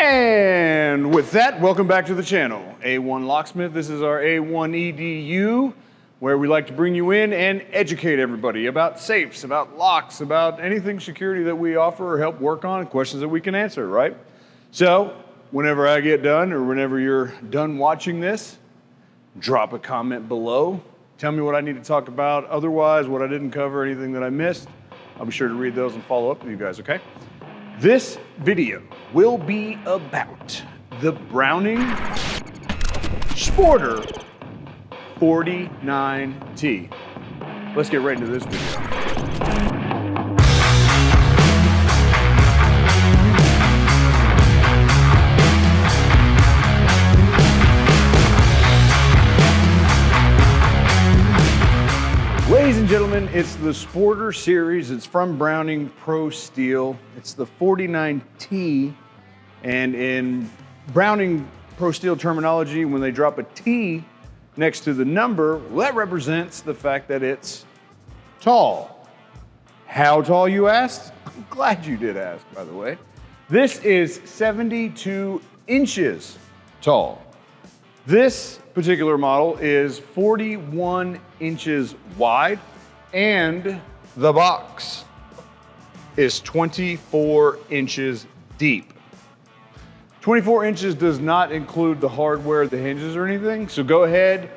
And with that, welcome back to the channel. A1 Locksmith, this is our A1 EDU, where we like to bring you in and educate everybody about safes, about locks, about anything security that we offer or help work on, questions that we can answer, right? So, whenever I get done or whenever you're done watching this, drop a comment below. Tell me what I need to talk about, otherwise, what I didn't cover, anything that I missed. I'll be sure to read those and follow up with you guys, okay? This video will be about the Browning Sporter 49T. Let's get right into this video. Ladies and gentlemen, it's the Sporter series. It's from Browning Pro Steel. It's the 49T, and in Browning Pro Steel terminology, when they drop a T next to the number, well, that represents the fact that it's tall. How tall, you asked? I'm glad you did ask, by the way. This is 72 inches tall. This particular model is 41 inches wide, and the box is 24 inches deep. 24 inches does not include the hardware, the hinges or anything, so go ahead,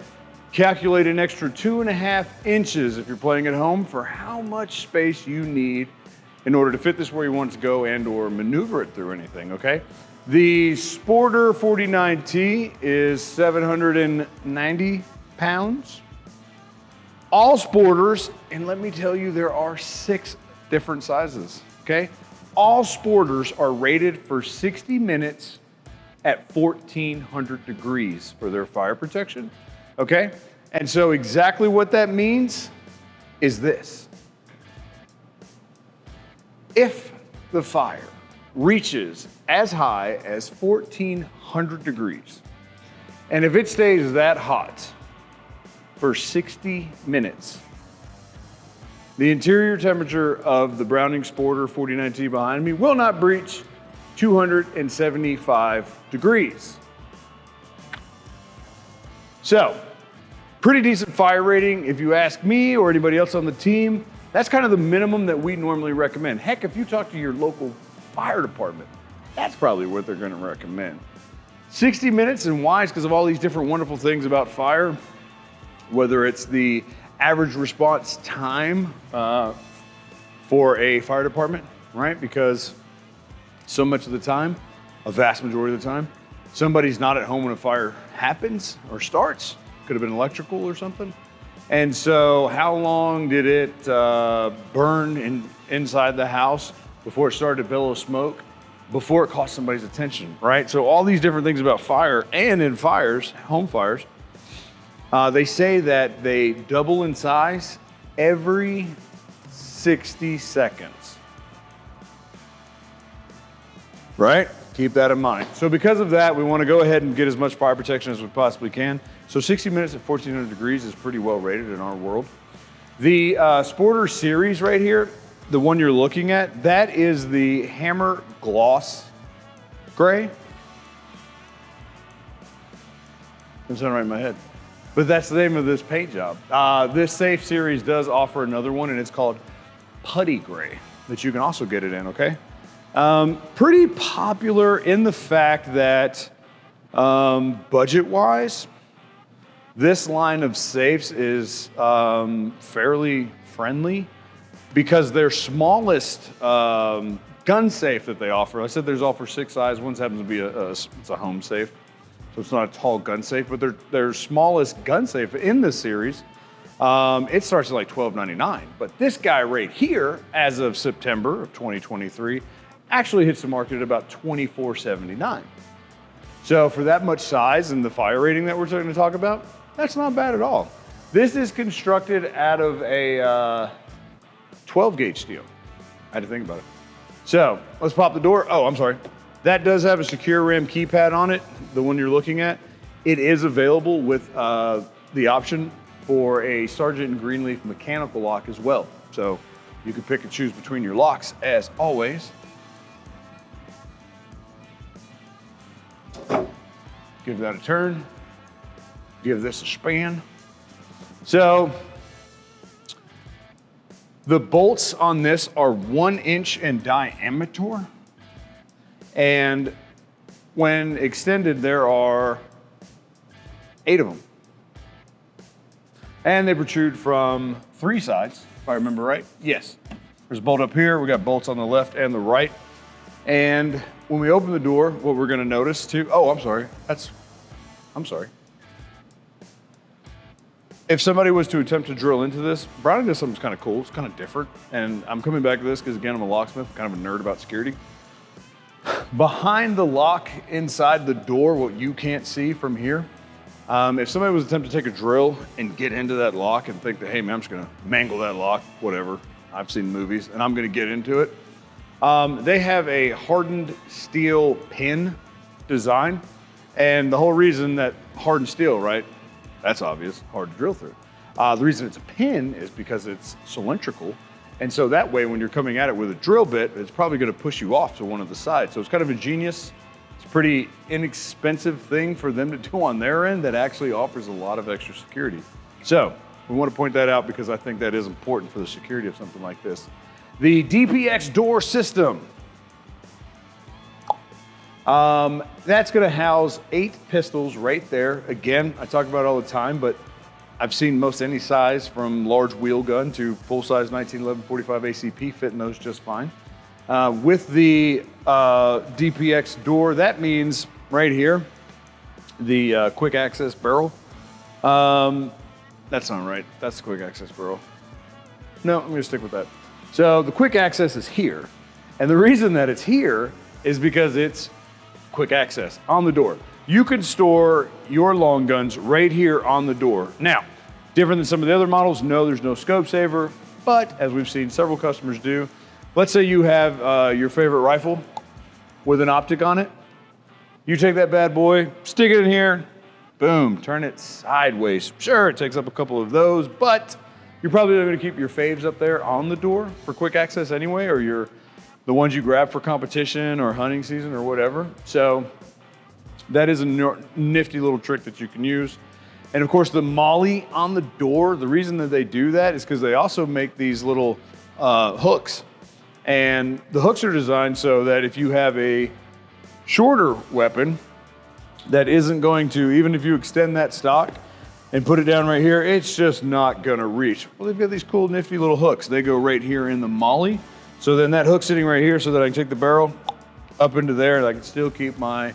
calculate an extra 2.5 inches if you're playing at home for how much space you need in order to fit this where you want it to go and or maneuver it through anything, okay? The Sporter 49T is 790 pounds. All Sporters, and let me tell you, there are 6 different sizes, okay? All Sporters are rated for 60 minutes at 1400 degrees for their fire protection, okay? And so exactly what that means is this. If the fire reaches as high as 1400 degrees, and if it stays that hot for 60 minutes, the interior temperature of the Browning Sporter 49T behind me will not breach 275 degrees. So, pretty decent fire rating if you ask me or anybody else on the team. That's kind of the minimum that we normally recommend. Heck, if you talk to your local fire department, that's probably what they're gonna recommend. 60 minutes, and why? It's because of all these different wonderful things about fire, whether it's the average response time for a fire department, right? Because so much of the time, a vast majority of the time, somebody's not at home when a fire happens or starts. Could have been electrical or something. And so how long did it burn inside the house before it started to billow smoke, before it caught somebody's attention, right? So all these different things about fire, and in fires, home fires, they say that they double in size every 60 seconds, right? Keep that in mind. So because of that, we want to go ahead and get as much fire protection as we possibly can. So 60 minutes at 1400 degrees is pretty well rated in our world. The Sporter series right here, the one you're looking at, that is the Hammer Gloss Gray. It's not right in my head. But that's the name of this paint job. This safe series does offer another one, and it's called Putty Gray, that you can also get it in, okay? Pretty popular in the fact that budget-wise, this line of safes is fairly friendly because their smallest gun safe that they offer, I said there's all for 6 size, one happens to be it's a home safe. So it's not a tall gun safe, but their smallest gun safe in this series, it starts at like $12.99. But this guy right here, as of September of 2023, actually hits the market at about $24.79. So for that much size and the fire rating that we're going to talk about, that's not bad at all. This is constructed out of a 12-gauge steel. I had to think about it. So let's pop the door. Oh, I'm sorry. That does have a secure RAM keypad on it, the one you're looking at. It is available with the option for a Sargent & Greenleaf mechanical lock as well. So you can pick and choose between your locks as always. Give that a turn. Give this a span. So the bolts on this are 1 inch in diameter. And when extended, there are 8 of them. And they protrude from 3 sides, if I remember right. Yes. There's a bolt up here. We got bolts on the left and the right. And when we open the door, what we're gonna notice too, oh, I'm sorry. If somebody was to attempt to drill into this, Browning does something kind of cool. It's kind of different. And I'm coming back to this because again, I'm a locksmith, kind of a nerd about security. Behind the lock inside the door, what you can't see from here, if somebody was to attempt to take a drill and get into that lock and think that, hey man, I'm just gonna mangle that lock, whatever, I've seen movies, and I'm gonna get into it. They have a hardened steel pin design. And the whole reason that hardened steel, right? That's obvious, hard to drill through. The reason it's a pin is because it's cylindrical. And so that way, when you're coming at it with a drill bit, it's probably gonna push you off to one of the sides. So it's kind of ingenious. It's a pretty inexpensive thing for them to do on their end that actually offers a lot of extra security. So we want to point that out because I think that is important for the security of something like this. The DPX door system. That's gonna house 8 pistols right there. Again, I talk about it all the time, but I've seen most any size from large wheel gun to full-size 1911 45 ACP fit in those just fine. With the DPX door, that means right here, the quick access barrel. That's not right, that's the quick access barrel. No, I'm gonna stick with that. So the quick access is here. And the reason that it's here is because it's quick access on the door. You can store your long guns right here on the door. Now, different than some of the other models, no, there's no scope saver, but as we've seen several customers do, let's say you have your favorite rifle with an optic on it. You take that bad boy, stick it in here, boom, turn it sideways. Sure, it takes up a couple of those, but you're probably gonna keep your faves up there on the door for quick access anyway, or the ones you grab for competition or hunting season or whatever. So that is a nifty little trick that you can use. And of course the MOLLE on the door, the reason that they do that is because they also make these little hooks. And the hooks are designed so that if you have a shorter weapon that isn't going to, even if you extend that stock and put it down right here, it's just not gonna reach. Well, they've got these cool nifty little hooks. They go right here in the MOLLE. So then that hook's sitting right here so that I can take the barrel up into there and I can still keep my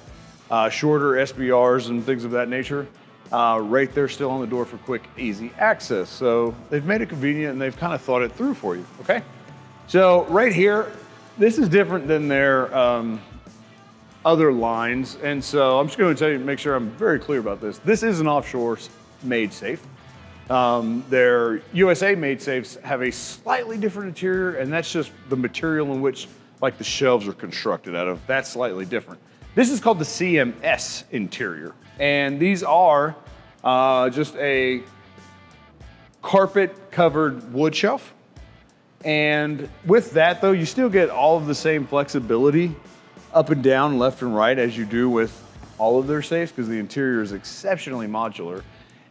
shorter SBRs and things of that nature right there still on the door for quick, easy access. So they've made it convenient and they've kind of thought it through for you, okay? So right here, this is different than their other lines. And so I'm just gonna tell you, make sure I'm very clear about this. This is an offshore made safe. Their USA made safes have a slightly different interior, and that's just the material in which like the shelves are constructed out of. That's slightly different. This is called the CMS interior, and these are just a carpet covered wood shelf. And with that though, you still get all of the same flexibility up and down, left and right as you do with all of their safes because the interior is exceptionally modular.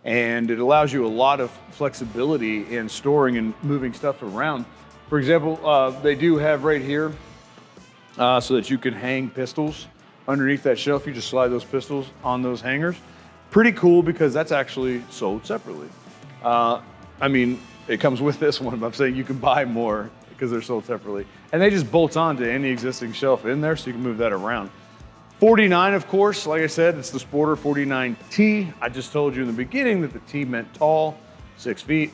And it allows you a lot of flexibility in storing and moving stuff around. For example, they do have right here so that you can hang pistols underneath that shelf. You just slide those pistols on those hangers. Pretty cool because that's actually sold separately. I mean, it comes with this one, but I'm saying you can buy more because they're sold separately. And they just bolt on to any existing shelf in there so you can move that around. 49, of course, like I said, it's the Sporter 49T. I just told you in the beginning that the T meant tall, 6 feet.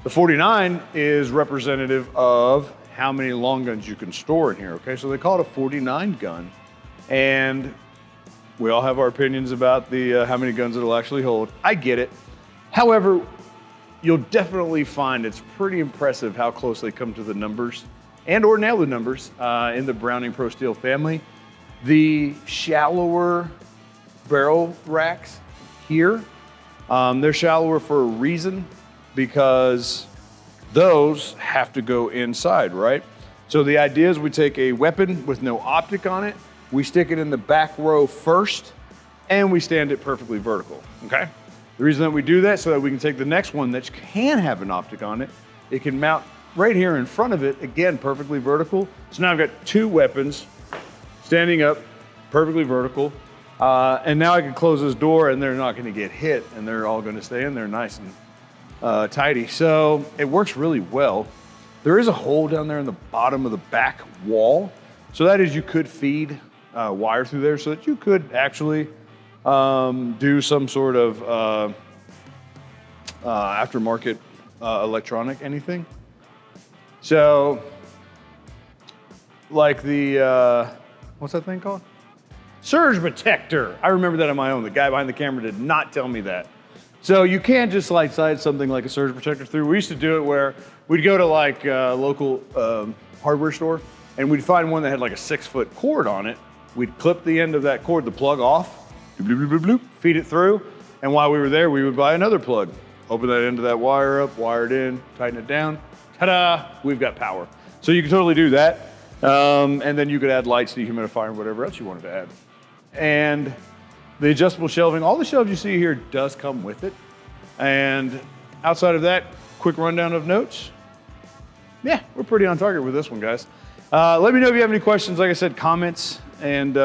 The 49 is representative of how many long guns you can store in here, okay? So they call it a 49 gun. And we all have our opinions about the how many guns it'll actually hold. I get it. However, you'll definitely find it's pretty impressive how close they come to the numbers and or nail the numbers in the Browning Pro Steel family. The shallower barrel racks here, they're shallower for a reason because those have to go inside, right? So the idea is we take a weapon with no optic on it, we stick it in the back row first, and we stand it perfectly vertical, okay? The reason that we do that so that we can take the next one that can have an optic on it. It can mount right here in front of it, again, perfectly vertical. So now I've got two weapons standing up, perfectly vertical. And now I can close this door and they're not gonna get hit and they're all gonna stay in there nice and tidy. So it works really well. There is a hole down there in the bottom of the back wall. So that is, you could feed wire through there so that you could actually do some sort of aftermarket electronic anything. So like the, what's that thing called? Surge protector. I remember that on my own. The guy behind the camera did not tell me that. So you can't just like slide something like a surge protector through. We used to do it where we'd go to like a local hardware store and we'd find one that had like a 6-foot cord on it. We'd clip the end of that cord, the plug off, bloop, bloop, bloop, bloop, feed it through. And while we were there, we would buy another plug. Open that end of that wire up, wire it in, tighten it down. Ta-da, we've got power. So you can totally do that. And then you could add lights, dehumidifier, and whatever else you wanted to add. And the adjustable shelving, all the shelves you see here does come with it. And outside of that, quick rundown of notes. Yeah, we're pretty on target with this one, guys. Let me know if you have any questions, like I said, comments, and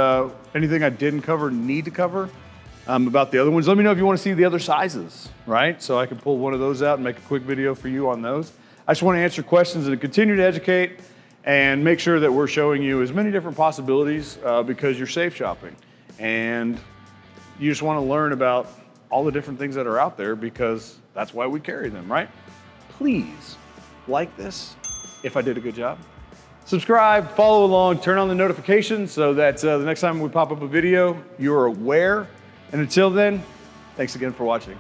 anything I didn't cover, need to cover about the other ones. Let me know if you want to see the other sizes, right? So I can pull one of those out and make a quick video for you on those. I just want to answer questions and continue to educate and make sure that we're showing you as many different possibilities because you're safe shopping. And you just want to learn about all the different things that are out there because that's why we carry them, right? Please like this if I did a good job. Subscribe, follow along, turn on the notifications so that the next time we pop up a video, you're aware. And until then, thanks again for watching.